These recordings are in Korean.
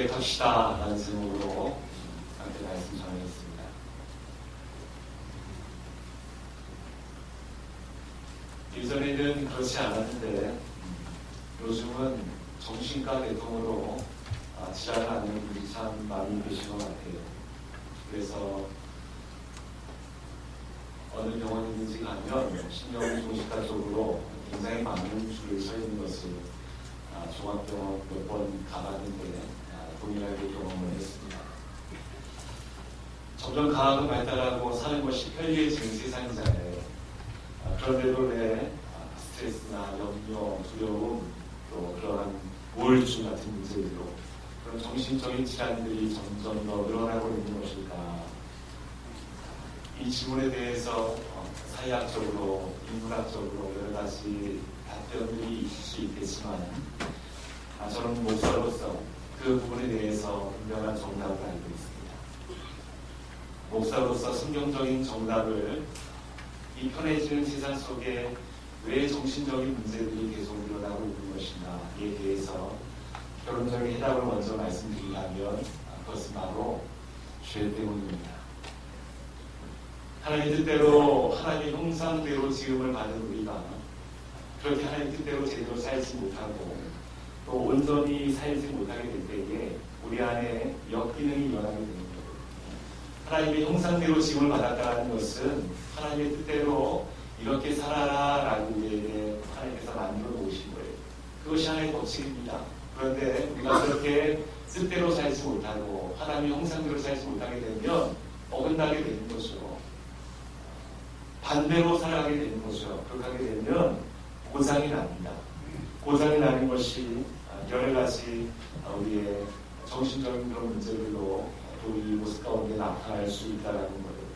고백합시다 라는 제목으로 함께 말씀 전하겠습니다. 예전에는 그렇지 않았는데 요즘은 정신과 계통으로 질환을 앓는 분들이 참 많이 계신 것 같아요. 그래서 어느 병원이든지 가면 신경정신과 쪽으로 굉장히 많은 줄을 서 있는 것을 종합병원 몇 번 가봤는데 동일하게 경험을 했습니다. 점점 과학은 발달하고 사는 것이 편리해지는 세상이잖아요. 그런데도 왜 스트레스나 염려, 두려움, 또 그러한 우울증 같은 문제들로 그런 정신적인 질환들이 점점 더 늘어나고 있는 것일까? 이 질문에 대해서 사회학적으로, 인문학적으로 여러 가지 답변들이 있을 수 있겠지만 저는 목사로서 그 부분에 대해서 분명한 정답을 알고 있습니다. 목사로서 성경적인 정답을 이 편해지는 세상 속에 왜 정신적인 문제들이 계속 일어나고 있는 것인가에 대해서 결론적인 해답을 먼저 말씀드리자면 그것은 바로 죄 때문입니다. 하나님의 뜻대로 하나님의 형상대로 지음을 받은 우리가 그렇게 하나님의 뜻대로 제대로 살지 못하고 또 온전히 살지 못하게 될 때에 우리 안에 역기능이 일어나게 되는 거예요. 하나님의 형상대로 지음을 받았다는 것은 하나님의 뜻대로 이렇게 살아라 라고 우리에게 하나님께서 만들어 놓으신 거예요. 그것이 하나님의 법칙입니다. 그런데 우리가 그렇게 뜻대로 살지 못하고 하나님의 형상대로 살지 못하게 되면 어긋나게 되는 거죠. 반대로 살아가게 되는 거죠. 그렇게 하게 되면 고장이 납니다. 고장이 나는 것이 여러 가지 우리의 정신적인 그런 문제들로 또 이 모습 가운데 나타날 수 있다는 거예요.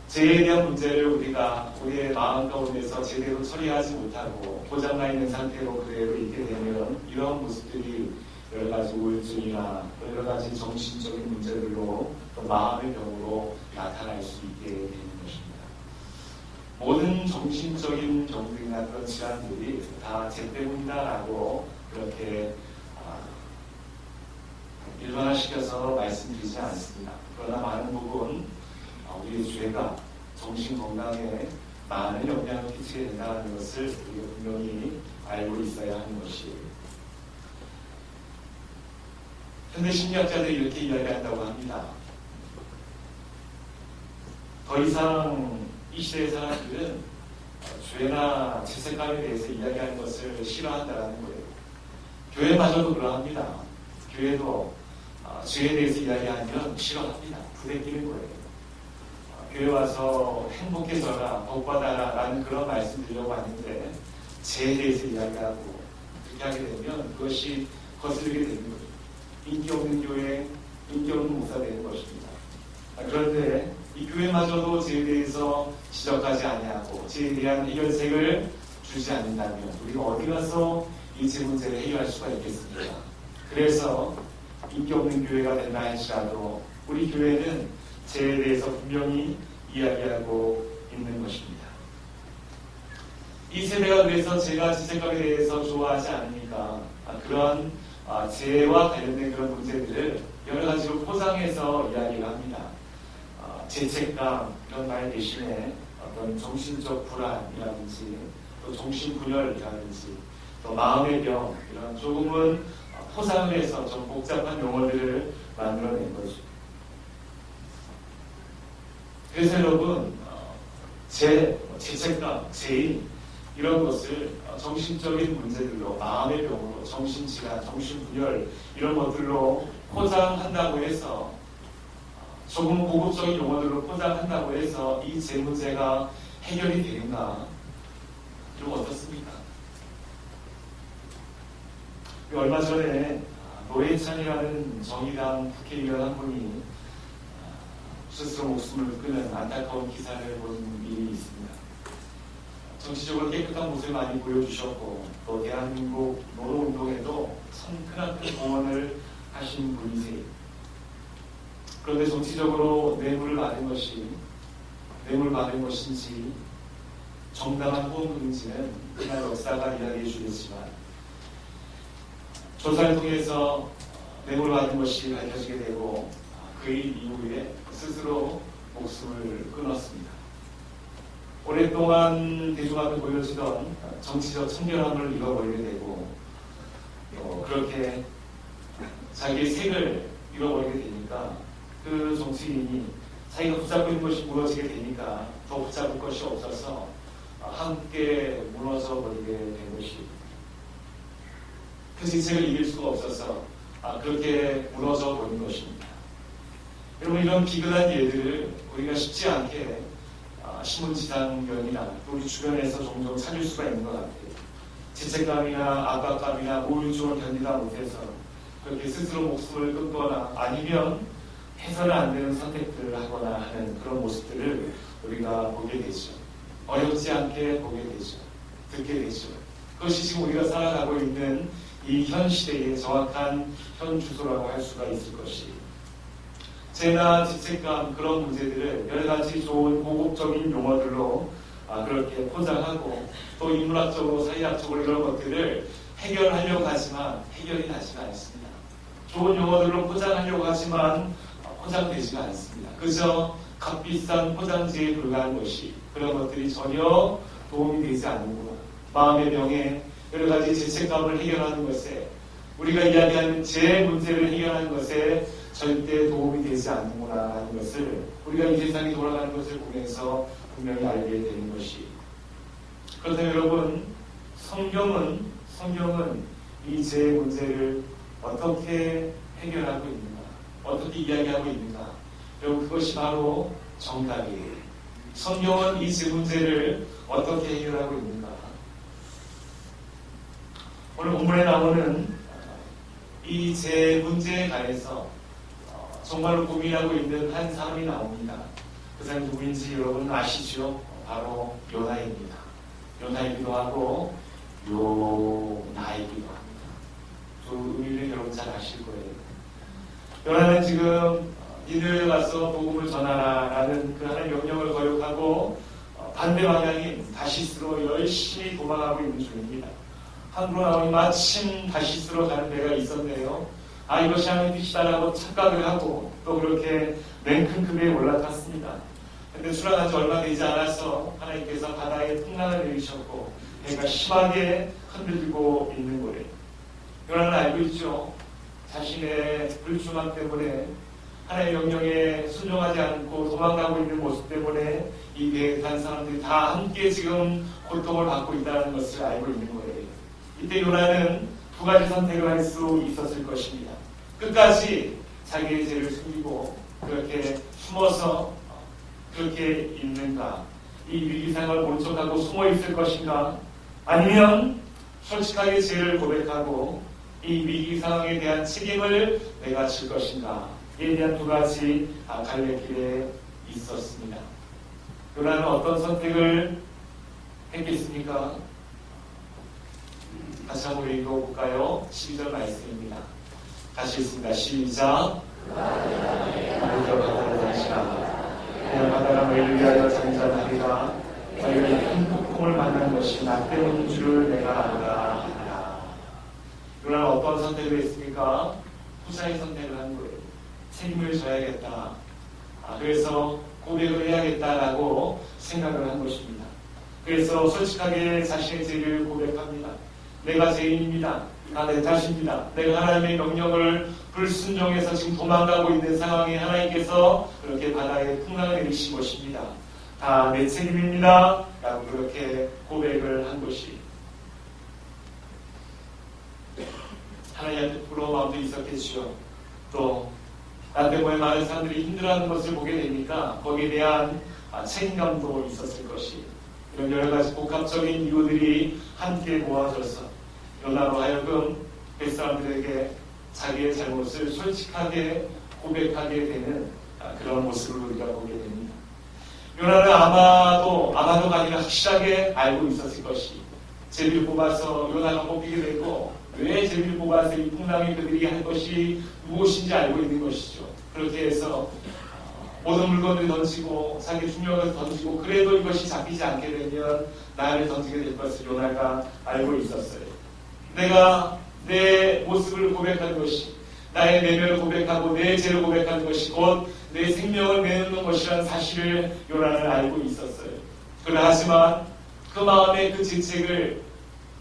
죄에 대한 문제를 우리가 우리의 마음 가운데서 제대로 처리하지 못하고 고장나 있는 상태로 그대로 있게 되면 이런 모습들이 여러 가지 우울증이나 여러 가지 정신적인 문제들로 또 마음의 병으로 나타날 수 있게 되는 것입니다. 모든 정신적인 병들이나 그런 질환들이 다 죄 때문이다라고 그렇게 일반화시켜서 말씀드리지 않습니다. 그러나 많은 부분 우리의 죄가 정신 건강에 많은 영향을 끼치게 된다는 것을 우리가 분명히 알고 있어야 하는 것이에요. 현대 심리학자들이 이렇게 이야기한다고 합니다. 더 이상 이 시대의 사람들은 죄나 죄책감에 대해서 이야기하는 것을 싫어한다는 거예요. 교회마저도 그러합니다. 교회도 죄에 대해서 이야기하면 싫어합니다. 부대끼는 거예요. 교회 와서 행복해져라, 복받아라 라는 그런 말씀 드리려고 하는데 죄에 대해서 이야기하고 그렇게 하게 되면 그것이 거슬리게 되는 거죠. 인기 없는 교회, 인기 없는 목사 되는 것입니다. 그런데 이 교회마저도 죄에 대해서 지적하지 아니하고 죄에 대한 해결책을 주지 않는다면 우리가 어디 가서 이 죄 문제를 해결할 수가 있겠습니까? 그래서 인기 없는 교회가 된다 할지라도 우리 교회는 죄에 대해서 분명히 이야기하고 있는 것입니다. 이 세대가 그래서 죄가 죄책감에 대해서 좋아하지 않으니까 그런 죄와 관련된 그런 문제들을 여러 가지로 포장해서 이야기를 합니다. 죄책감 이런 말 대신에 어떤 정신적 불안이라든지 또 정신분열이라든지 또 마음의 병 이런 조금은 포장을 해서 좀 복잡한 용어들을 만들어낸 거죠. 그래서 여러분 죄책감, 죄인 이런 것을 정신적인 문제들로 마음의 병으로 정신질환, 정신분열 이런 것들로 포장한다고 해서 조금 고급적인 용어들로 포장한다고 해서 이 죄 문제가 해결이 되는가? 좀 어떻습니까? 얼마 전에 노회찬이라는 정의당 국회의원 한 분이 스스로 목숨을 끊은 안타까운 기사를 본 일이 있습니다. 정치적으로 깨끗한 모습을 많이 보여주셨고 또 대한민국 노동운동에도 참 크나큰 공헌을 하신 분이세요. 그런데 정치적으로 뇌물을 받은 것인지 정당한 후원금인지는 그날 역사가 이야기해 주겠지만 조사를 통해서 뇌물을 받은 것이 밝혀지게 되고 그 일 이후에 스스로 목숨을 끊었습니다. 오랫동안 대중 앞에 보여지던 정치적 청결함을 잃어버리게 되고 그렇게 자기의 색을 잃어버리게 되니까 그 정치인이 자기가 붙잡고 있는 것이 무너지게 되니까 더 붙잡을 것이 없어서 함께 무너져 버리게 된 것이 그 정책을 이길 수가 없어서 그렇게 무너져 버린 것입니다. 여러분, 이런 비근한 예들을 우리가 쉽지 않게 신문지상면이나 우리 주변에서 종종 찾을 수가 있는 것 같아요. 죄책감이나 압박감이나 우울증을 견디다 못해서 그렇게 스스로 목숨을 끊거나 아니면 해서는 안 되는 선택들을 하거나 하는 그런 모습들을 우리가 보게 되죠. 어렵지 않게 보게 되죠. 듣게 되죠. 그것이 지금 우리가 살아가고 있는 이 현 시대의 정확한 현 주소라고 할 수가 있을 것이에요. 죄나 죄책감 그런 문제들을 여러 가지 좋은 고급적인 용어들로 그렇게 포장하고 또 인문학적으로 사회학적으로 이런 것들을 해결하려고 하지만 해결이 나지가 않습니다. 좋은 용어들로 포장하려고 하지만 포장되지가 않습니다. 그저 값비싼 포장지에 불과한 것이 그런 것들이 전혀 도움이 되지 않는구나. 마음의 병에 여러 가지 죄책감을 해결하는 것에 우리가 이야기하는 죄 문제를 해결하는 것에 절대 도움이 되지 않는구나 하는 것을 우리가 이 세상이 돌아가는 것을 보면서 분명히 알게 되는 것이. 그렇다면 여러분, 성경은 이 죄 문제를 어떻게 해결하고 있는가, 어떻게 이야기하고 있는가. 여러분, 그것이 바로 정답이에요. 성경은 이 죄 문제를 어떻게 해결하고 있는가. 오늘 본문에 나오는 이 죄 문제에 관해서 정말로 고민하고 있는 한 사람이 나옵니다. 그 사람이 누구인지 여러분 아시죠? 바로 요나입니다. 요나이기도 하고 요나이기도 합니다. 두 의미를 여러분 잘 아실 거예요. 요나는 지금 니느웨에 가서 복음을 전하라라는 그 하나의 명령을 거역하고 반대 방향인 다시스로 열심히 도망하고 있는 중입니다. 한국으로 나오니 마침 다시스로 가는 데가 있었네요. 이것이 하나님의 뜻이다라고 착각을 하고 또 그렇게 맨큰 급에 올라탔습니다. 그런데 출항한 지 얼마 되지 않아서 하나님께서 바다에 풍랑을 내리셨고 배가 심하게 흔들리고 있는 거예요. 요나는 알고 있죠. 자신의 불충함 때문에 하나님의 명령에 순종하지 않고 도망가고 있는 모습 때문에 이 배에 탄 사람들이 다 함께 지금 고통을 받고 있다는 것을 알고 있는 거예요. 이때 요나는 두 가지 선택을 할 수 있었을 것입니다. 끝까지 자기의 죄를 숨기고 그렇게 숨어서 그렇게 있는가, 이 위기상을 모른 척하고 숨어 있을 것인가, 아니면 솔직하게 죄를 고백하고 이 위기 상황에 대한 책임을 내가 질 것인가, 이에 대한 두 가지 갈래길에 있었습니다. 요나는 어떤 선택을 했겠습니까? 다시 한번 읽어볼까요? 12절 말씀입니다. 다시 읽습니다. 시작. 너희가 바다를 다시라. 그냥 바다가 너희를 위하여 잔잔하리라. 너희가 큰 폭풍을 만난 것이 나 때문인 줄 내가 안다 하라. 요나는 어떤 선택을 했습니까? 후자의 선택을 한 거예요. 책임을 져야겠다. 그래서 고백을 해야겠다라고 생각을 한 것입니다. 그래서 솔직하게 자신의 죄를 고백합니다. 내가 죄인입니다. 다 내 탓입니다. 내가 하나님의 명령을 불순종해서 지금 도망가고 있는 상황에 하나님께서 그렇게 바다에 풍랑을 내리신 것입니다. 다 내 책임입니다. 라고 그렇게 고백을 한 것이 하나님한테 부러운 마음도 있었겠죠. 또 나 때문에 많은 사람들이 힘들어하는 것을 보게 되니까 거기에 대한 책임감도 있었을 것이, 이런 여러 가지 복합적인 이유들이 함께 모아져서 요나로 하여금 뱃사람들에게 자기의 잘못을 솔직하게 고백하게 되는 그런 모습을 우리가 보게 됩니다. 요나는 아마도가 아니라 확실하게 알고 있었을 것이, 제비를 뽑아서 요나가 뽑히게 되고 왜 제비를 뽑아서 이 풍랑에 그들이 할 것이 무엇인지 알고 있는 것이죠. 그렇게 해서 모든 물건을 던지고 자기 중력을 던지고 그래도 이것이 잡히지 않게 되면 나를 던지게 될 것을 요나가 알고 있었어요. 내가 내 모습을 고백하는 것이, 나의 내면을 고백하고 내 죄를 고백하는 것이 곧 내 생명을 내놓는 것이라는 사실을 요나는 알고 있었어요. 그러나 하지만 그 마음의 그 질책을,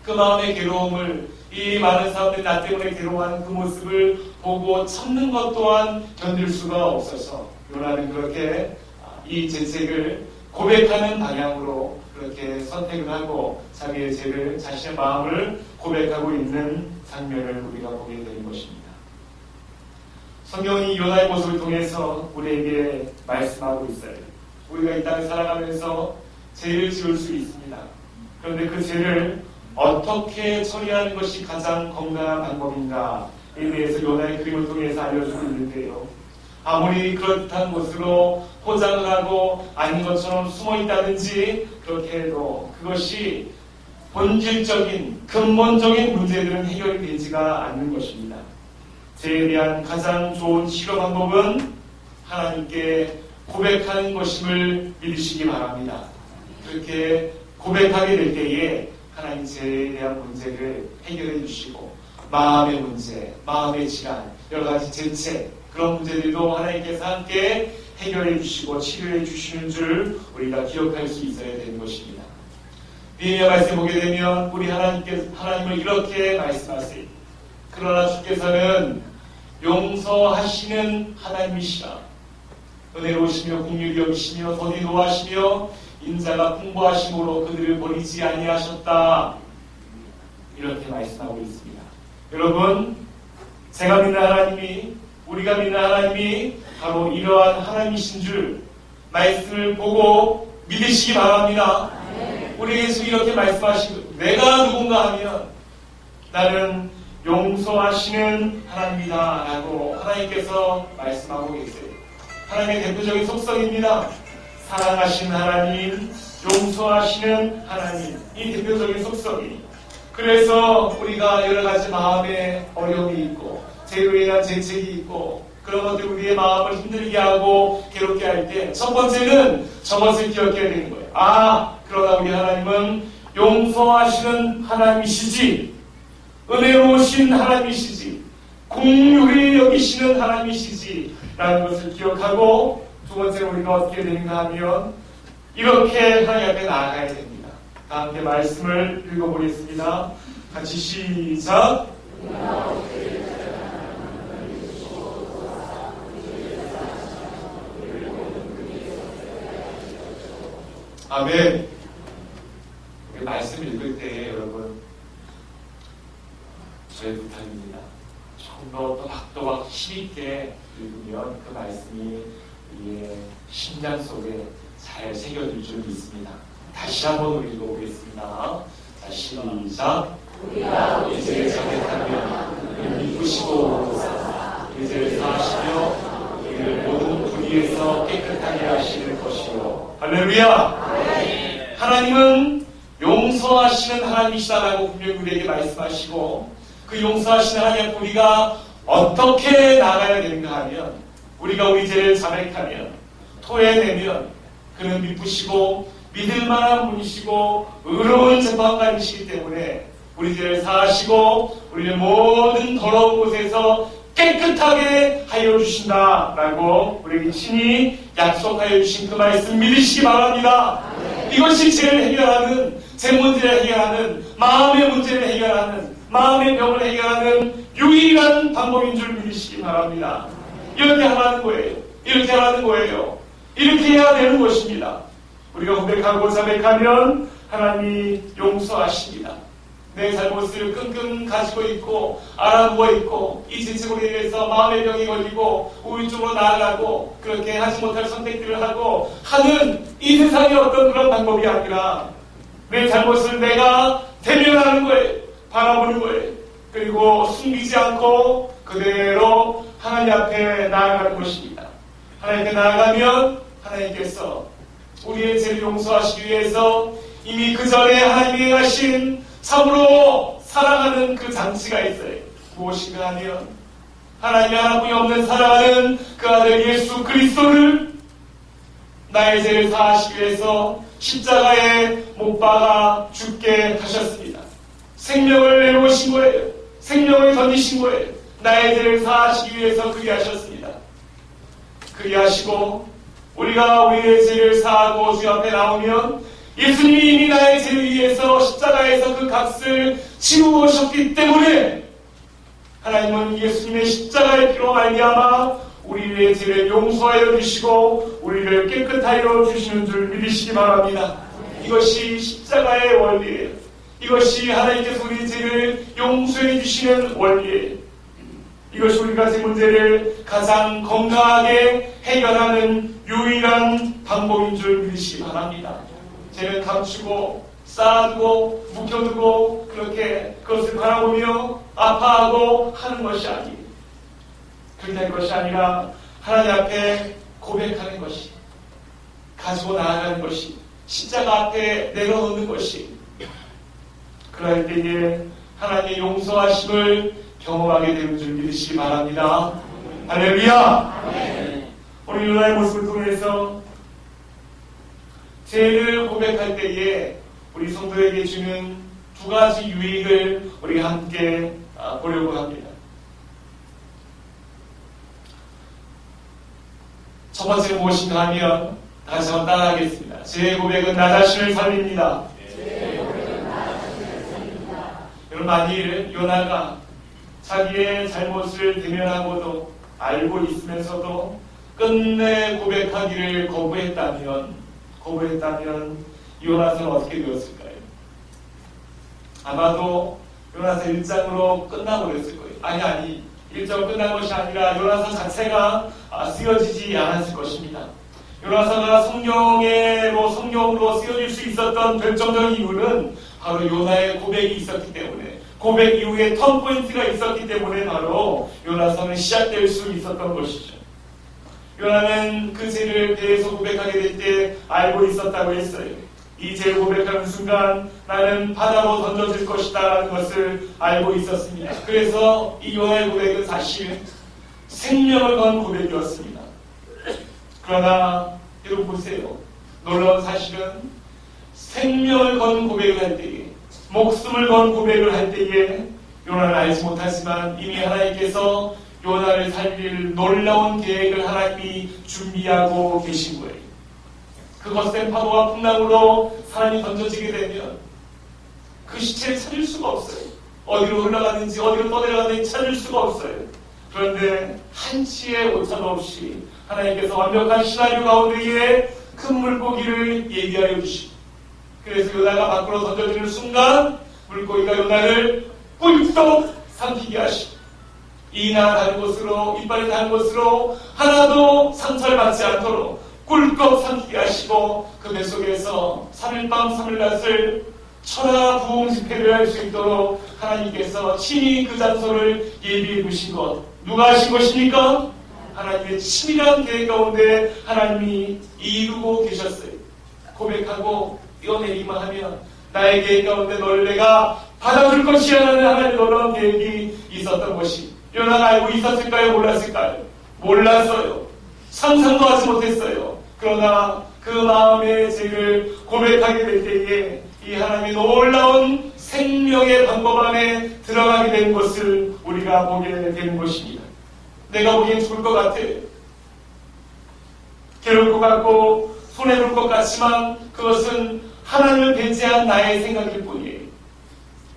그 마음의 괴로움을, 이 많은 사람들이 나 때문에 괴로워하는 그 모습을 보고 참는 것 또한 견딜 수가 없어서 요나는 그렇게 이 질책을 고백하는 방향으로 그렇게 선택을 하고 자기의 죄를, 자신의 마음을 고백하고 있는 장면을 우리가 보게 되는 것입니다. 성경이 요나의 모습을 통해서 우리에게 말씀하고 있어요. 우리가 이 땅을 살아가면서 죄를 지을 수 있습니다. 그런데 그 죄를 어떻게 처리하는 것이 가장 건강한 방법인가에 대해서 요나의 그림을 통해서 알려주고 있는데요. 아무리 그렇다는 것으로 포장을 하고 아닌 것처럼 숨어있다든지 그렇게 해도 그것이 본질적인 근본적인 문제들은 해결이 되지가 않는 것입니다. 죄에 대한 가장 좋은 치료 방법은 하나님께 고백하는 것임을 믿으시기 바랍니다. 그렇게 고백하게 될 때에 하나님 죄에 대한 문제를 해결해 주시고 마음의 문제, 마음의 질환, 여러 가지 질책, 그런 문제들도 하나님께서 함께 해결해 주시고 치료해 주시는 줄 우리가 기억할 수 있어야 되는 것입니다. 느헤미야 말씀 보게 되면 우리 하나님을 이렇게 말씀하세요. 그러나 주께서는 용서하시는 하나님이시라. 은혜로우시며 긍휼히 여기시며 더디 노하시며 인자가 풍부하심으로 그들을 버리지 아니하셨다. 이렇게 말씀하고 있습니다. 여러분, 제가 믿는 하나님이, 우리가 믿는 하나님이 바로 이러한 하나님이신 줄 말씀을 보고 믿으시기 바랍니다. 우리에게서 이렇게 말씀하시고, 내가 누군가 하면 나는 용서하시는 하나님이다 라고 하나님께서 말씀하고 계세요. 하나님의 대표적인 속성입니다. 사랑하시는 하나님, 용서하시는 하나님, 이 대표적인 속성이. 그래서 우리가 여러 가지 마음에 어려움이 있고 죄로 인한 질책이 있고 그런 것들이 우리의 마음을 힘들게 하고 괴롭게 할 때 첫 번째는 저것을 기억해야 되는 거예요. 그러나 우리 하나님은 용서하시는 하나님이시지, 은혜로우신 하나님이시지, 긍휼히 여기시는 하나님이시지 라는 것을 기억하고, 두 번째로 우리가 어떻게 되는가 하면 이렇게 하나님 앞에 나아가야 됩니다. 다 함께 말씀을 읽어보겠습니다. 같이 시작. 아멘. 말씀을 읽을 때 여러분, 저의 부탁입니다. 조금 더 또박또박 힘있게 읽으면 그 말씀이 우리의 심장 속에 잘 새겨질 줄 믿습니다. 다시 한번 읽어보겠습니다. 자, 시작. 우리가 우리 죄를 자백하면 그를 믿으시고 우리 죄를 사하시며 우리를 모든 불의에서 깨끗하게 하시는 것이요. 할렐루야. 하나님은 용서하시는 하나님이시다라고 분명히 우리에게 말씀하시고, 그 용서하시는 하나님 앞에 우리가 어떻게 나가야 되는가 하면, 우리가 우리 죄를 자백하면, 토해내면 그는 미쁘시고 믿을 만한 분이시고 의로운 재판관이시기 때문에 우리 죄를 사하시고 우리의 모든 더러운 곳에서 깨끗하게 하여 주신다라고 우리에게 친히 약속하여 주신 그 말씀 믿으시기 바랍니다. 이것이 죄를 해결하는, 제 문제를 해결하는, 마음의 문제를 해결하는, 마음의 병을 해결하는 유일한 방법인 줄 믿으시기 바랍니다. 이렇게 하라는 거예요. 이렇게 하라는 거예요. 이렇게 해야 되는 것입니다. 우리가 고백하고 자백하면 하나님이 용서하십니다. 내 잘못을 끙끙 가지고 있고 알아보고 있고 이 질책으로 인해서 마음의 병이 걸리고 우울증으로 나아가고 그렇게 하지 못할 선택들을 하고 하는 이 세상의 어떤 그런 방법이 아니라 내 잘못을 내가 대면하는 거예요. 바라보는 거예요. 그리고 숨기지 않고 그대로 하나님 앞에 나아가는 것입니다. 하나님께 나아가면 하나님께서 우리의 죄를 용서하시기 위해서 이미 그 전에 하나님이 행하신 참으로 사랑하는 그 장치가 있어요. 무엇인가 하면 하나님이 하나뿐이 없는 사랑하는 그 아들 예수 그리스도를 나의 죄를 사하시기 위해서 십자가에 못 박아 죽게 하셨습니다. 생명을 내놓으신 거예요. 생명을 던지신 거예요. 나의 죄를 사하시기 위해서 그리하셨습니다. 그리하시고 우리가 우리의 죄를 사하고 주 앞에 나오면 예수님이 이미 나의 죄를 위해서 십자가에서 그 값을 치르고 오셨기 때문에 하나님은 예수님의 십자가의 피로 말미암아 우리의 죄를 용서하여 주시고 우리를 깨끗하게 주시는 줄 믿으시기 바랍니다. 이것이 십자가의 원리예요. 이것이 하나님께서 우리의 죄를 용서해 주시는 원리예요. 이것이 우리가 제 문제를 가장 건강하게 해결하는 유일한 방법인 줄 믿으시기 바랍니다. 죄는 감추고 쌓아두고 묵혀두고 그렇게 그것을 바라보며 아파하고 하는 것이 아니에요. 그렇게 할 것이 아니라 하나님 앞에 고백하는 것이, 가지고 나아가는 것이, 십자가 앞에 내려놓는 것이, 그럴 때에 하나님의 용서하심을 경험하게 되는 줄 믿으시기 바랍니다. 할렐루야! 우리 요나의 모습을 통해서 죄를 고백할 때에 우리 성도에게 주는 두 가지 유익을 우리가 함께 보려고 합니다. 첫 번째는 무엇인가 하면 다시 한번 따라하겠습니다. 제 고백은 나 자신을 살립니다. 여러분, 만일 요나가 자기의 잘못을 대면하고도 알고 있으면서도 끝내 고백하기를 거부했다면 요나서는 어떻게 되었을까요? 아마도 요나서 1장으로 끝나버렸을 거예요. 아니 1장 끝난 것이 아니라 요나서 자체가 쓰여지지 않았을 것입니다. 요나서가 성령으로 쓰여질 수 있었던 결정적인 이유는 바로 요나의 고백이 있었기 때문에, 고백 이후에 턴포인트가 있었기 때문에 바로 요나서는 시작될 수 있었던 것이죠. 요나는 그 죄를 배에서 고백하게 될 때 알고 있었다고 했어요. 이 죄를 고백하는 순간 나는 바다로 던져질 것이다 라는 것을 알고 있었습니다. 그래서 이 요나의 고백은 사실 생명을 건 고백이었습니다. 그러나 여러분 보세요. 놀라운 사실은 생명을 건 고백을 할 때에, 목숨을 건 고백을 할 때에 요나는 알지 못하지만 이미 하나님께서 요나를 살릴 놀라운 계획을 하나님이 준비하고 계신 거예요. 그 거센 파도와 풍랑으로 사람이 던져지게 되면 그 시체를 찾을 수가 없어요. 어디로 흘러가는지 어디로 떠내려가는지 찾을 수가 없어요. 그런데 한치의 오차도 없이 하나님께서 완벽한 시나리오 가운데에 큰 물고기를 예비하여 주시고, 그래서 요나가 밖으로 던져지는 순간 물고기가 요나를 꿀떡 삼키게 하시고, 이나 다른 곳으로, 이빨이 다른 곳으로 하나도 상처를 받지 않도록 꿀꺽 삼키게 하시고, 그 뱃속에서 3일 밤 3일 낮을 천하 부흥 집회를 할 수 있도록 하나님께서 친히 그 장소를 예비해 두신 것, 누가 하신 것입니까? 하나님의 치밀한 계획 가운데 하나님이 이루고 계셨어요. 고백하고 뛰어내기만 하면 나의 계획 가운데 너를 내가 받아줄 것이야 라는 하나님의 놀라운 계획이 있었던 것이, 요나가 알고 있었을까요? 몰랐을까요? 몰랐어요. 상상도 하지 못했어요. 그러나 그 마음의 죄를 고백하게 될 때에 이 하나님의 놀라운 생명의 방법 안에 들어가게 된 것을 우리가 보게 되는 것입니다. 내가 보기엔 죽을 것 같아. 괴로울 것 같고 손해볼 것 같지만 그것은 하나님을 배제한 나의 생각일 뿐이에요.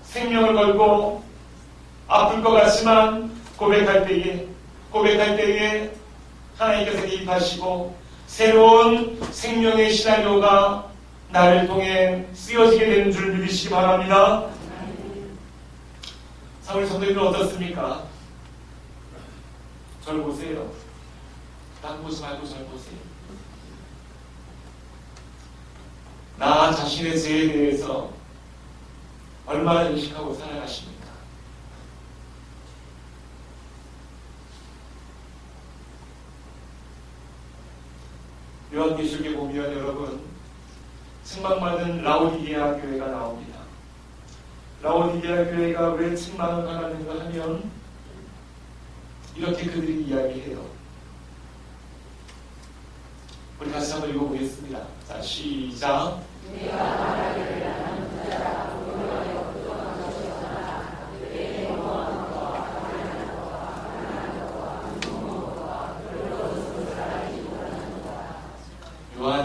생명을 걸고 아플 것 같지만 고백할 때에 하나님께서 개입하시고 새로운 생명의 시나리오가 나를 통해 쓰여지게 되는 줄 믿으시기 바랍니다. 우리 성도님들 어떻습니까? 저를 보세요. 남 보지 말고 저를 보세요. 나 자신의 죄에 대해서 얼마나 인식하고 살아가십니까? 요한계시록에 보면 여러분, 책망받은 라오디게아 교회가 나옵니다. 라오디게아 교회가 왜 책망을 받았는가 하면 이렇게 그들이 이야기해요. 우리 다시 한번 읽어보겠습니다. 자, 시작. 내가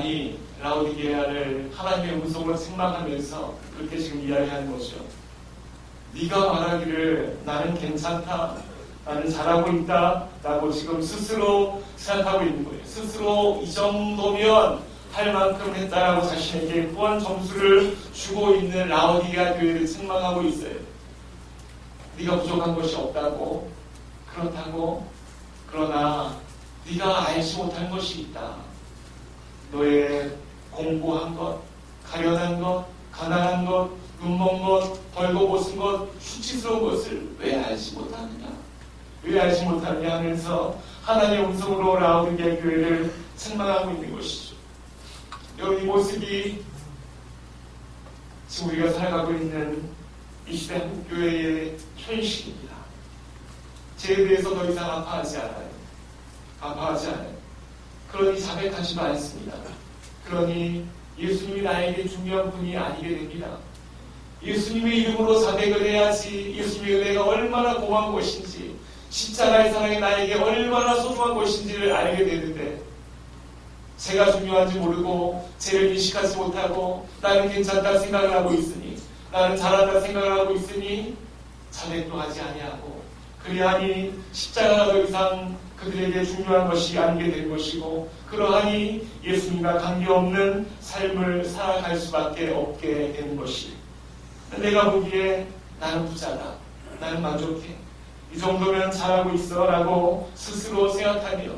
요한이 라오디게아를 하나님의 음성으로 책망하면서 그렇게 지금 이야기하는 거죠. 네가 말하기를 나는 괜찮다, 나는 잘하고 있다 라고 지금 스스로 생각하고 있는 거예요. 스스로 이 정도면 할 만큼 했다라고 자신에게 후한 점수를 주고 있는 라오디게아 교회를 책망하고 있어요. 네가 부족한 것이 없다고, 그렇다고, 그러나 네가 알지 못한 것이 있다. 너의 공부한 것, 가련한 것, 가난한 것, 눈먼 것, 벌거벗은 것, 수치스러운 것을 왜 알지 못하느냐? 왜 알지 못하느냐 하면서 하나님의 음성으로 라오디게아 교회를 책망하고 있는 것이죠. 여러분, 이 모습이 지금 우리가 살아가고 있는 이 시대 한국교회의 현실입니다. 죄에 대해서 더 이상 아파하지 않아요. 아파하지 않아요. 그러니 자백하지도 않습니다. 그러니 예수님이 나에게 중요한 분이 아니게 됩니다. 예수님의 이름으로 자백을 해야지 예수님의 은혜가 얼마나 고마운 것인지, 십자가의 사랑이 나에게 얼마나 소중한 것인지를 알게 되는데, 제가 중요한지 모르고 죄를 인식하지 못하고 나는 괜찮다 생각을 하고 있으니, 나는 잘한다 생각을 하고 있으니 자백도 하지 아니하고, 그리하니 십자가가 더 이상 그들에게 중요한 것이 아니게 된 것이고, 그러하니 예수님과 관계없는 삶을 살아갈 수밖에 없게 되는 것이, 내가 보기에 나는 부자다, 나는 만족해, 이 정도면 잘하고 있어 라고 스스로 생각하며,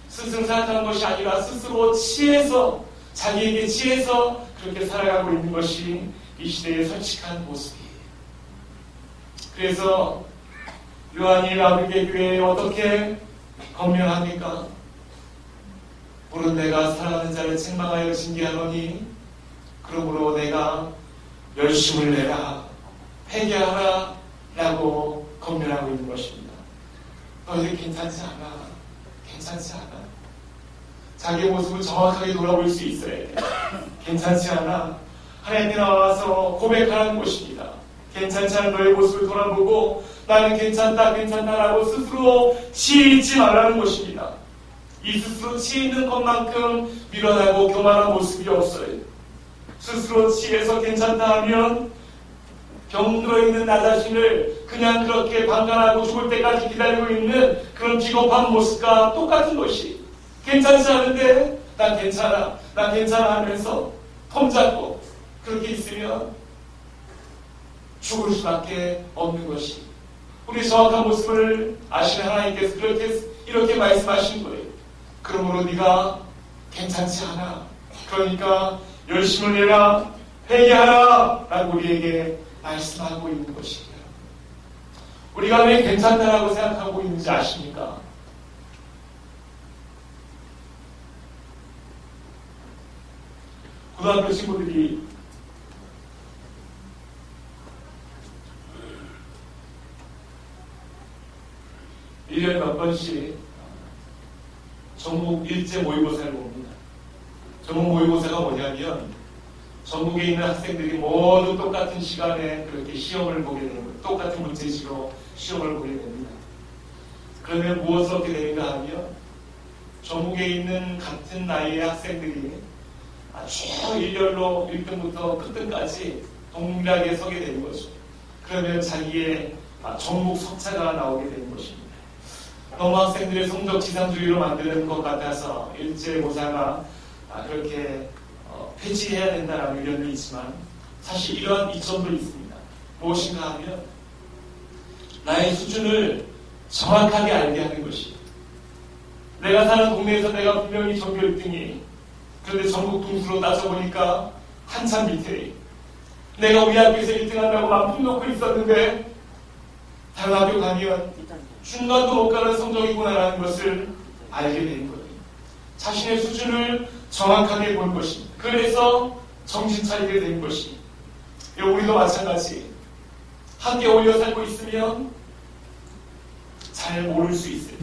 스스로 생각하는 것이 아니라 스스로 치해서, 자기에게 치해서 그렇게 살아가고 있는 것이 이 시대의 솔직한 모습이에요. 그래서 요한이 라오디게아 교회에 어떻게 건면합니까? 물은 내가 사랑하는 자를 책망하여 징계하노니 그러므로 내가 열심을 내라, 회개하라 라고 건면하고 있는 것입니다. 너희들 괜찮지 않아, 괜찮지 않아. 자기의 모습을 정확하게 돌아볼 수 있어야 돼. 괜찮지 않아. 하나님께 나와서 고백하는 것입니다. 괜찮지 않은 너의 모습을 돌아보고 나는 괜찮다, 괜찮다라고 스스로 치에 있지 말라는 것입니다. 이 스스로 치에 있는 것만큼 미련하고 교만한 모습이 없어요. 스스로 치에서 괜찮다 하면 병들어 있는 나 자신을 그냥 그렇게 방관하고 죽을 때까지 기다리고 있는 그런 비겁한 모습과 똑같은 것이, 괜찮지 않은데 난 괜찮아, 난 괜찮아 하면서 폼 잡고 그렇게 있으면 죽을 수밖에 없는 것이, 우리 정확한 모습을 아시는 하나님께서 이렇게 말씀하신 거예요. 그러므로 네가 괜찮지 않아, 그러니까 열심을 내라, 회개하라 라고 우리에게 말씀하고 있는 것이에요. 우리가 왜 괜찮다라고 생각하고 있는지 아십니까? 고등학교 친구들이 일년에 몇 번씩 전국 일제 모의고사를 봅니다. 전국 모의고사가 뭐냐면 전국에 있는 학생들이 모두 똑같은 시간에 그렇게 시험을 보게 되는 거예요. 똑같은 문제지로 시험을 보게 됩니다. 그러면 무엇을 얻게 되는가 하면 전국에 있는 같은 나이의 학생들이 아주 일렬로 1등부터 끝등까지 동일하게 서게 되는 거죠. 그러면 자기의 전국 석차가 나오게 되는 것입니다. 너무 학생들의 성적 지상주의로 만드는 것 같아서 일제고사가 그렇게 폐지해야 된다는 의견도 있지만 사실 이러한 이점도 있습니다. 무엇인가 하면 나의 수준을 정확하게 알게 하는 것입니다. 내가 사는 동네에서 내가 분명히 전교 1등이, 그런데 전국 등수로 따져보니까 한참 밑에, 내가 우리 학교에서 1등 한다고 마음 품놓고 있었는데 다른 학교 가면 중간도 못 가는 성적이구나라는 것을 알게 된 거예요. 자신의 수준을 정확하게 본 것입니다. 그래서 정신 차리게 된 것입니다. 우리도 마찬가지. 함께 어울려 살고 있으면 잘 모를 수 있어요.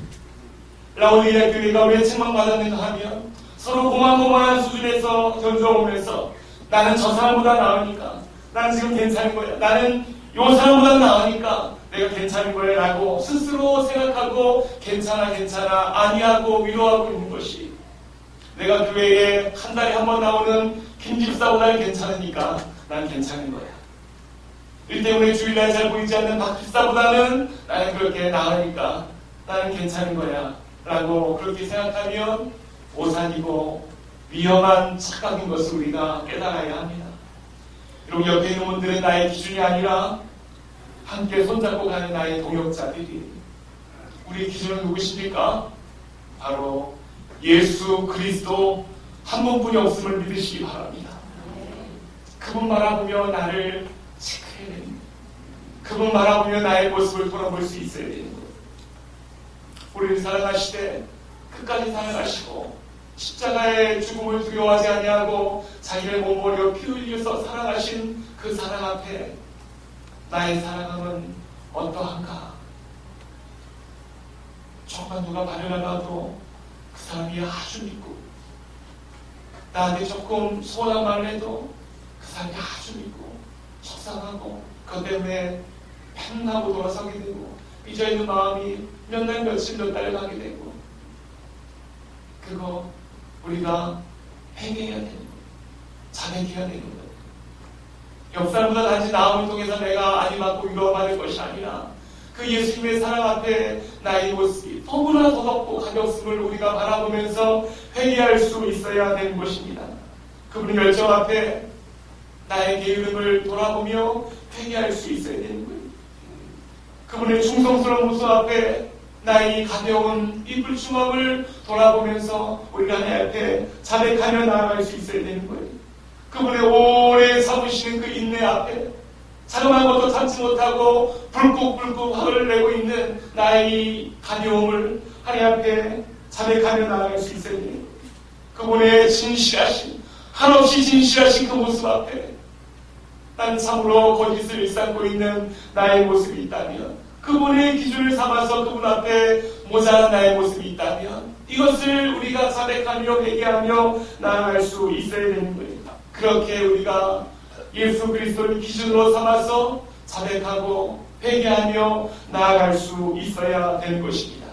라오디게아 교회가 왜 책망받았는가 하면 서로 고만고만한 수준에서 견주어오면서 나는 저 사람보다 나으니까, 나는 지금 괜찮은 거야, 나는 요 사람보다 나으니까 내가 괜찮은 거야 라고 스스로 생각하고 괜찮아 아니하고 위로하고 있는 것이, 내가 교회에 한 달에 한 번 나오는 김집사보다는 괜찮으니까 난 괜찮은 거야. 일 때문에 주일날 잘 보이지 않는 박집사보다는 나는 그렇게 나으니까 나는 괜찮은 거야 라고 그렇게 생각하면 오산이고 위험한 착각인 것을 우리가 깨달아야 합니다. 여러분, 옆에 있는 분들은 나의 기준이 아니라 함께 손잡고 가는 나의 동역자들이, 우리 기준은 누구십니까? 바로 예수 그리스도 한 분뿐이 없음을 믿으시기 바랍니다. 그분 바라보며 나를 체크해야 됩니다. 그분 바라보며 나의 모습을 돌아볼 수 있어야 되는 거예요. 우리를 사랑하시되 끝까지 사랑하시고 십자가의 죽음을 두려워하지 아니하고 자기를 몸버려 피 흘려서 사랑하신 그 사랑 앞에 나의 사랑함은 어떠한가? 조금만 누가 발을 나가도 그 사람이 아주 믿고, 나한테 조금 소원한 말을 해도 그 사람이 아주 믿고 속상하고 그것 때문에 팽하고 돌아서게 되고 삐져있는 마음이 몇 날 며칠 몇 달 가게 되고, 그거 우리가 회개해야 되는 거예요. 자백해야 되는 거예요. 옆 사람보다 단지 나음을 통해서 내가 안위받고 위로받을 것이 아니라 그 예수님의 사랑 앞에 나의 모습이 너무나 더덥고 가볍음을 우리가 바라보면서 회개할 수 있어야 되는 것입니다. 그분의 열정 앞에 나의 게으름을 돌아보며 회개할 수 있어야 되는 거예요. 그분의 충성스러운 모습 앞에 나의 가벼운 이 불충함을 돌아보면서 우리가 하나님 앞에 자백하며 나아갈 수 있어야 되는 거예요. 그분의 오래 참으시는 그 인내 앞에 자그마한 것도 참지 못하고 불꾹불꾹 화를 내고 있는 나의 가벼움을 하나님 앞에 자백하며 나아갈 수 있어야 돼요. 그분의 진실하신, 한없이 진실하신 그 모습 앞에 난 참으로 거짓을 일삼고 있는 나의 모습이 있다면, 그분의 기준을 삼아서 그분 앞에 모자란 나의 모습이 있다면 이것을 우리가 자백하며 회개하며 나아갈 수 있어야 되는 거예요. 그렇게 우리가 예수 그리스도를 기준으로 삼아서 자백하고 회개하며 나아갈 수 있어야 되는 것입니다.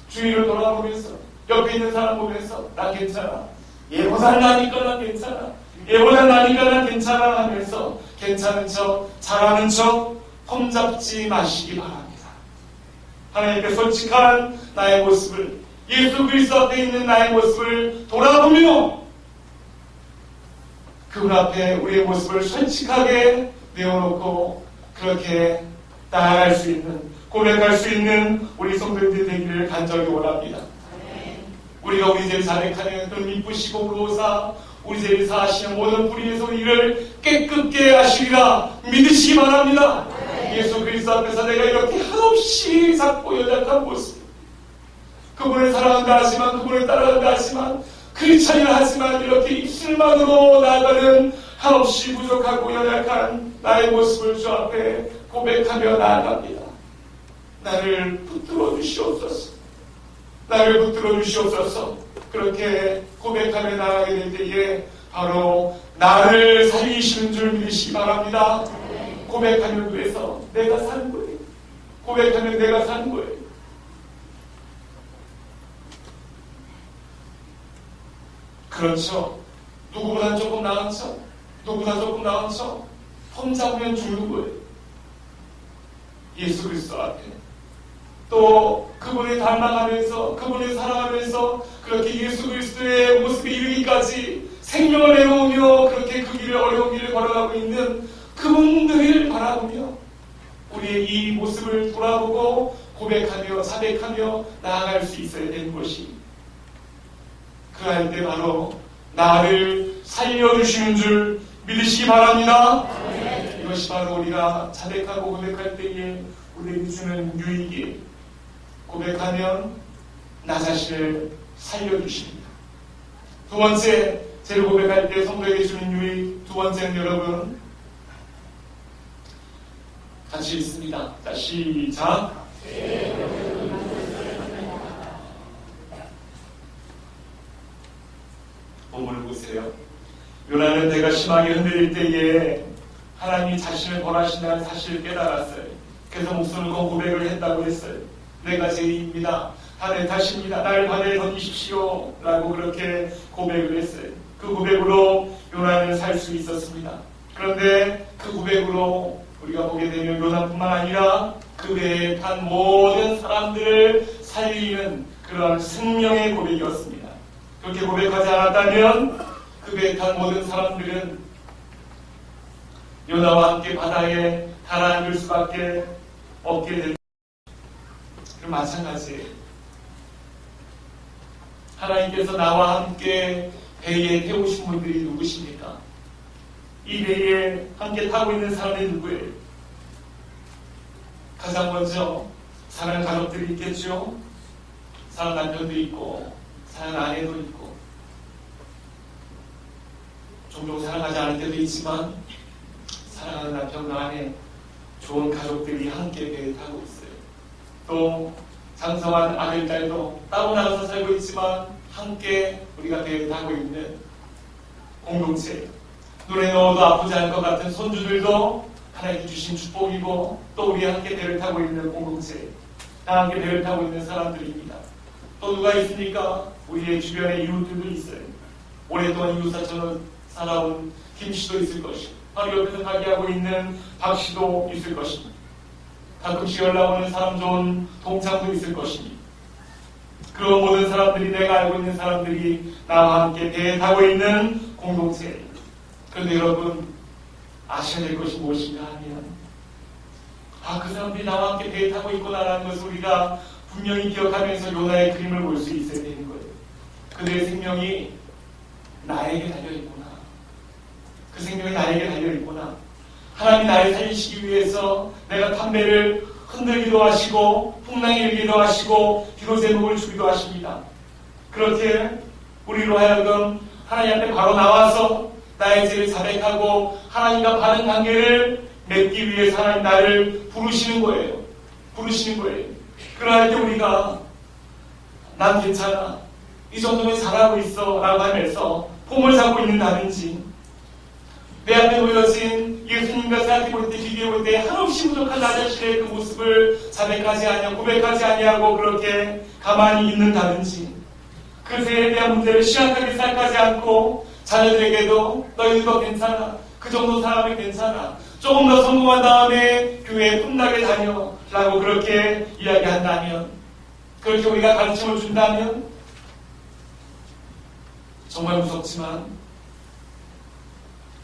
주위를 돌아보면서 옆에 있는 사람 보면서 난 괜찮아, 얘보다 나니까 난 괜찮아, 얘보다 나니까 난 괜찮아 하면서 괜찮은 척, 잘하는 척 폼잡지 마시기 바랍니다. 하나님께 솔직한 나의 모습을, 예수 그리스도 앞에 있는 나의 모습을 돌아보며 그분 앞에 우리의 모습을 솔직하게 내어놓고 그렇게 나아갈 수 있는, 고백할 수 있는 우리 성도들이 되기를 간절히 원합니다. 우리가 우리 죄를 자백하면 그는 미쁘시고 의로우사 우리 죄를 사하시는 모든 불의의 소리를 깨끗게 하시리라 믿으시기 바랍니다. 예수 그리스도 앞에서 내가 이렇게 한없이 작고 연약한 모습, 그분을 사랑한다 하지만, 그분을 따라간다 하지만, 크리스찬이라 하지만 이렇게 입술만으로 나아가는 한없이 부족하고 연약한 나의 모습을 주 앞에 고백하며 나아갑니다. 나를 붙들어 주시옵소서. 나를 붙들어 주시옵소서. 그렇게 고백하며 나아가게 될 때에 바로 나를 살리시는 줄 믿으시기 바랍니다. 고백하면 그래서 내가 사는 거예요. 고백하면 내가 사는 거예요. 그렇죠. 누구보다 조금 나은 척, 누구보다 조금 나은 척, 폼 잡으면 죽는 거예요. 예수 그리스도 앞에. 또 그분을 닮아가면서, 그분을 사랑하면서 그렇게 예수 그리스도의 모습에 이르기까지 생명을 내놓으며 그렇게 그 길을, 어려운 길을 걸어가고 있는 그분들을 바라보며 우리의 이 모습을 돌아보고 고백하며 자백하며 나아갈 수 있어야 되는 것이, 그할 때 바로 나를 살려주시는 줄 믿으시기 바랍니다. 이것이 바로 우리가 자백하고 고백할 때에 우리에게 주는 유익이, 고백하면 나 자신을 살려주십니다. 두 번째, 죄를 고백할 때 성도에게 주는 유익, 두 번째는 여러분 같이 읽습니다. 자, 시작. 본문을 보세요. 요나는 내가 심하게 흔들릴 때에 하나님이 자신을 벌하신다는 사실을 깨달았어요. 그래서 목숨을 건 고백을 했다고 했어요. 내가 죄인입니다. 다 내 탓입니다. 날 바다에 던지십시오 라고 그렇게 고백을 했어요. 그 고백으로 요나는 살 수 있었습니다. 그런데 그 고백으로 우리가 보게 되면 요나뿐만 아니라 그 배에 탄 모든 사람들을 살리는 그러한 생명의 고백이었습니다. 그렇게 고백하지 않았다면 그 배에 탄 모든 사람들은 요나와 함께 바다에 가라앉을 수밖에 없게 됩니다. 그럼 마찬가지예요. 하나님께서 나와 함께 배에 태우신 분들이 누구십니까? 이 배에 함께 타고 있는 사람이 누구예요? 가장 먼저 사랑하는 가족들이 있겠죠. 사랑하는 남편도 있고 사랑하는 아내도 있고 종종 사랑하지 않을 때도 있지만 사랑하는 남편과 아내, 좋은 가족들이 함께 배에 타고 있어요. 또 장성한 아들, 딸도 따로 나가서 살고 있지만 함께 우리가 배에 타고 있는 공동체, 눈에 넣어도 아프지 않을 것 같은 손주들도 하나님께 주신 축복이고 또 우리 함께 배를 타고 있는 공동체, 다 함께 배를 타고 있는 사람들입니다. 또 누가 있습니까? 우리의 주변에 이웃들도 있어요. 오랫동안 이웃사촌을 살아온 김씨도 있을 것이고 바로 옆에서 가게하고 있는 박씨도 있을 것입니다. 가끔씩 연락 오는 사람 좋은 동창도 있을 것입니다. 그런 모든 사람들이, 내가 알고 있는 사람들이 나와 함께 배에 타고 있는 공동체입니다. 그런데 여러분 아셔야 될 것이 무엇인가 하면 그 사람들이 나와 함께 배에 타고 있구나라는 것을 우리가 분명히 기억하면서 요나의 그림을 볼 수 있어야 되는 거예요. 그들의 생명이 나에게 달려있구나. 그 생명이 나에게 달려있구나. 하나님이 나를 살리시기 위해서 내가 탄 배를 흔들기도 하시고 풍랑이 일기도 하시고 비로 제목을 주기도 하십니다. 그렇게 우리로 하여금 하나님 앞에 바로 나와서 나의 죄를 자백하고 하나님과 바른 관계를 맺기 위해서 하나님 나를 부르시는 거예요. 부르시는 거예요. 그럴 때 우리가 난 괜찮아, 이 정도면 잘하고 있어 라고 하면서 폼을 잡고 있는다든지, 내 앞에 놓여진 예수님과 생각해볼 때, 비교해볼 때 한없이 부족한 나 자신의 그 모습을 자백하지 아니하고 고백하지 아니하고 그렇게 가만히 있는다든지, 그 죄에 대한 문제를 심각하게 생각하지 않고 자녀들에게도 너희도 괜찮아, 그 정도 사람이 괜찮아, 조금 더 성공한 다음에 교회에 푼나게 다녀 라고 그렇게 이야기한다면, 그렇게 우리가 가르침을 준다면 정말 무섭지만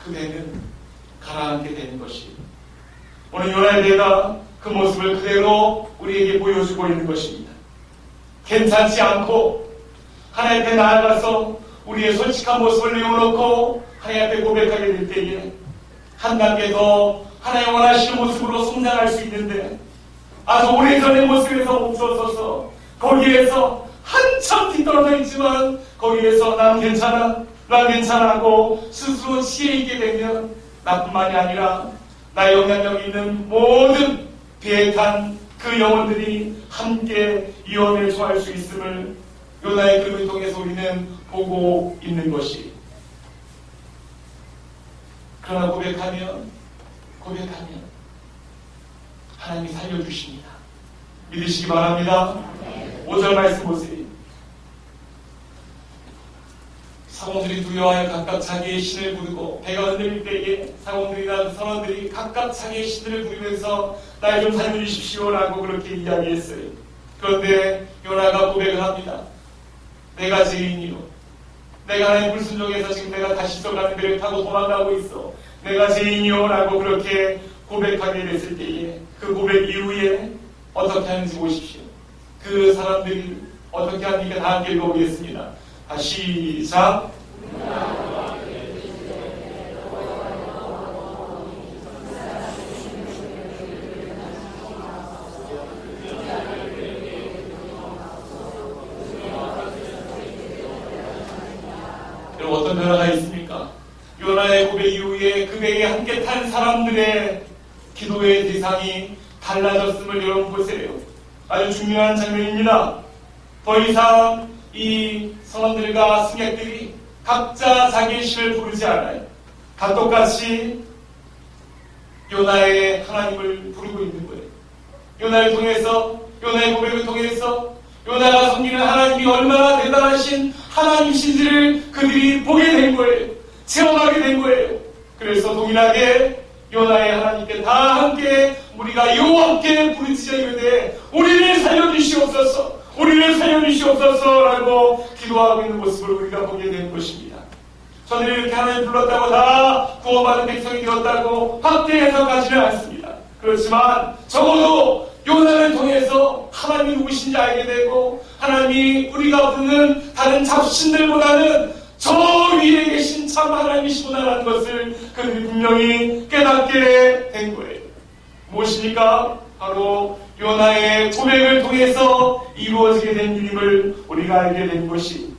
그 배는 가라앉게 되는 것이, 오늘 요나의 배가 그 모습을 그대로 우리에게 보여주고 있는 것입니다. 괜찮지 않고 하나님 앞에 나아가서 우리의 솔직한 모습을 내어놓고 하나님 앞에 고백하게 될 때에 한 단계 더 하나님 원하시는 모습으로 성장할 수 있는데, 아주 오래전의 모습에서 멈춰서서 거기에서 한참 뒤떨어져 있지만 거기에서 난 괜찮아, 난 괜찮아하고 스스로 취해 있게 되면 나뿐만이 아니라 나의 영향력 있는 모든 배에 탄 그 영혼들이 함께 이혼을 초할 수 있음을 요나의 그림을 통해서 우리는 보고 있는 것이. 그러나 고백하면 하나님이 살려주십니다. 믿으시기 바랍니다. 5절 말씀 보세요. 사공들이 두려워하여 각각 자기의 신을 부르고 배가 흔들릴 때에 사공들이나 선원들이 각각 자기의 신을 부르면서 날 좀 살려주십시오 라고 그렇게 이야기했어요. 그런데 요나가 고백을 합니다. 내가 죄인이요, 내가 하나님 불순종해서 지금 내가 다시 써가는 배를 타고 도망가고 있어, 내가 죄인이요 라고 그렇게 고백하게 됐을 때에 그 고백 이후에 어떻게 하는지 보십시오. 그 사람들이 어떻게 하니까 다 함께 읽어보겠습니다. 시작. 여러분 어떤 변화가 있습니까? 요나의 고백 이후에 그 배에 함께 탄 사람들의 기도의 대상이 달라졌음을 여러분 보세요. 아주 중요한 장면입니다. 더 이상 이 선원들과 승객들이 각자 자기의 신을 부르지 않아요. 다 똑같이 요나의 하나님을 부르고 있는 거예요. 요나의 고백을 통해서 요나가 섬기는 하나님이 얼마나 대단하신 하나님이신지를 그들이 보게 된 거예요. 체험하게 된 거예요. 그래서 동일하게 요나의 하나님께 다 함께 우리가 여호와께 부르짖어 이르되 우리를 살려주시옵소서, 우리를 살려주시옵소서 라고 기도하고 있는 모습을 우리가 보게 된 것입니다. 저들이 이렇게 하나님 불렀다고 다 구원받은 백성이 되었다고 확대 해석하지는 않습니다. 그렇지만 적어도 요나를 통해서 하나님이 누구신지 알게 되고 하나님이 우리가 부르는 다른 잡신들보다는 저 위에 계신 참 하나님이시구나라는 것을 그들이 분명히 깨닫게 된 거예요. 무엇입니까? 바로 요나의 고백을 통해서 이루어지게 된 일임을 우리가 알게 된 것이,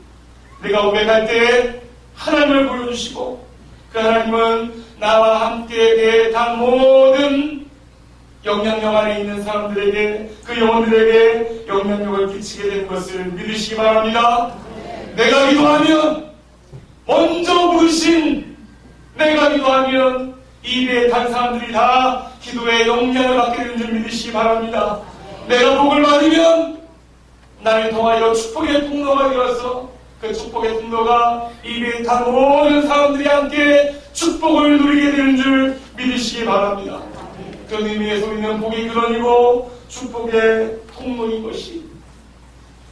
내가 고백할 때 하나님을 보여주시고 그 하나님은 나와 함께 단 모든 영향력 안에 있는 사람들에게, 그 영혼들에게 영향력을 끼치게 된 것을 믿으시기 바랍니다. 내가 기도하면 먼저 부르신, 내가 기도하면 입에 단 사람들이 다 기도에 영향을 받게 되는 줄 믿으시기 바랍니다. 내가 복을 받으면 나를 통하여 축복의 통로가 되어서 그 축복의 통로가 입에 단 모든 사람들이 함께 축복을 누리게 되는 줄 믿으시기 바랍니다. 그런 의미에서 우리는 복의 근원이고 축복의 통로인 것이,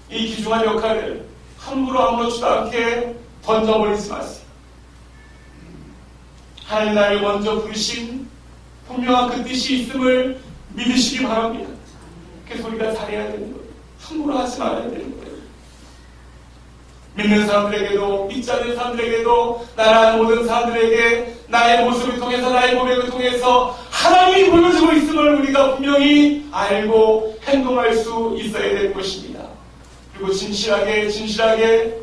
이 귀중한 역할을 함부로 아무렇지도 않게 던져버리지 마세요. 하나님 나를 먼저 부르신 분명한 그 뜻이 있음을 믿으시기 바랍니다. 그래서 우리가 잘해야 되는 거예요. 함부로 하지 말아야 되는 거예요. 믿는 사람들에게도 믿지 않는 사람들에게도 나라는 모든 사람들에게 나의 모습을 통해서, 나의 고백을 통해서 하나님이 보여주고 있음을 우리가 분명히 알고 행동할 수 있어야 될 것입니다. 그리고 진실하게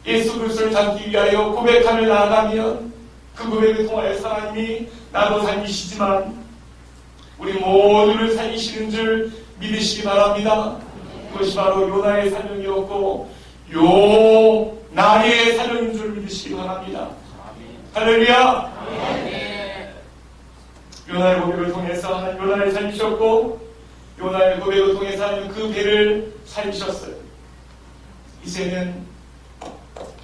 예수 그리스도를 닮기 위하여 고백하며 나아가면 그 고백을 통하여 하나님이 나도 살리시지만 우리 모두를 살리시는 줄 믿으시기 바랍니다. 그것이 바로 요나의 사명이었고 요나의 사명인 줄 믿으시기 바랍니다. 할렐루야. 요나의 고백을 통해서 하나님 요나를 살리셨고 요나의 고백을 통해서 하나님 그 배를 살리셨어요. 이제는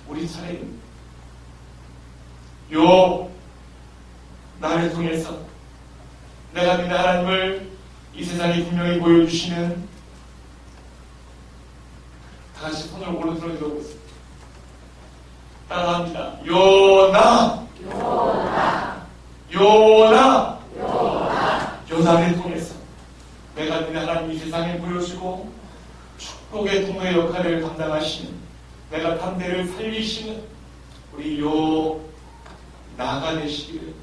우리 차례입니다. 나를 통해서 내가 믿는 하나님을 이 세상에 분명히 보여주시는, 다같이 손을 오른손으로 들어보겠습니다. 따라합니다. 요나를 통해서 내가 믿는 하나님 이 세상에 보여주고 축복의 통로의 역할을 감당하시는, 내가 담대를 살리시는 우리 나가 되시기를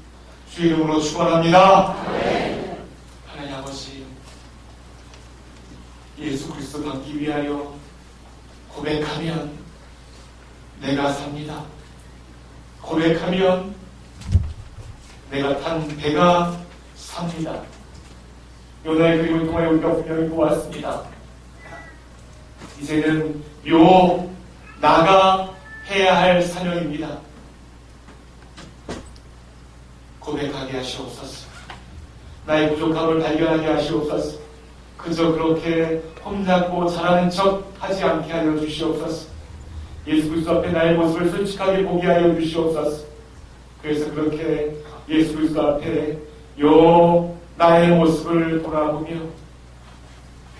주의 이름으로 축원합니다. 하나님 아버지, 예수 그리스도 닮기 위하여 고백하면 내가 삽니다. 고백하면 내가 탄 배가 삽니다. 요나의 그림을 통하여 우리가 분명히 보았습니다. 이제는 나가 해야 할 사명입니다. 고백하게 하시옵소서. 나의 부족함을 발견하게 하시옵소서. 그저 그렇게 험잡고 잘하는 척 하지 않게 하여 주시옵소서. 예수 그리스도 앞에 나의 모습을 솔직하게 보게 하여 주시옵소서. 그래서 그렇게 예수 그리스도 앞에 나의 모습을 돌아보며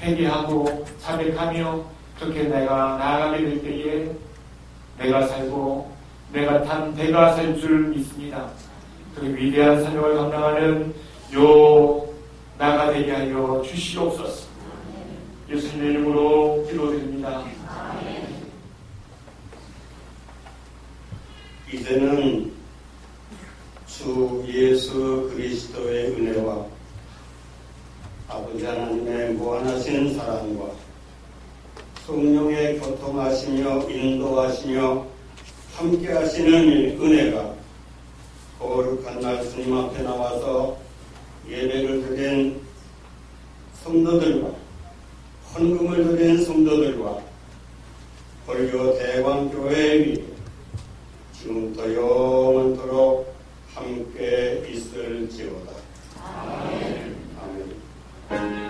회개하고 자백하며 그렇게 내가 나아가게 될 때에 내가 살고 내가 탄 배가 살 줄 믿습니다. 그 위대한 사명을 감당하는 나가 되게 하여 주시옵소서. 예수님의 이름으로 기도드립니다. 이제는 주 예수 그리스도의 은혜와 아버지 하나님의 무한하신 사랑과 성령의 교통하시며 인도하시며 함께하시는 은혜가 거룩한 날 주님 앞에 나와서 예배를 드린 성도들과 헌금을 드린 성도들과 벌교 대광교회 위에 지금부터 영원토록 함께 있을지어다. 아멘. 아멘.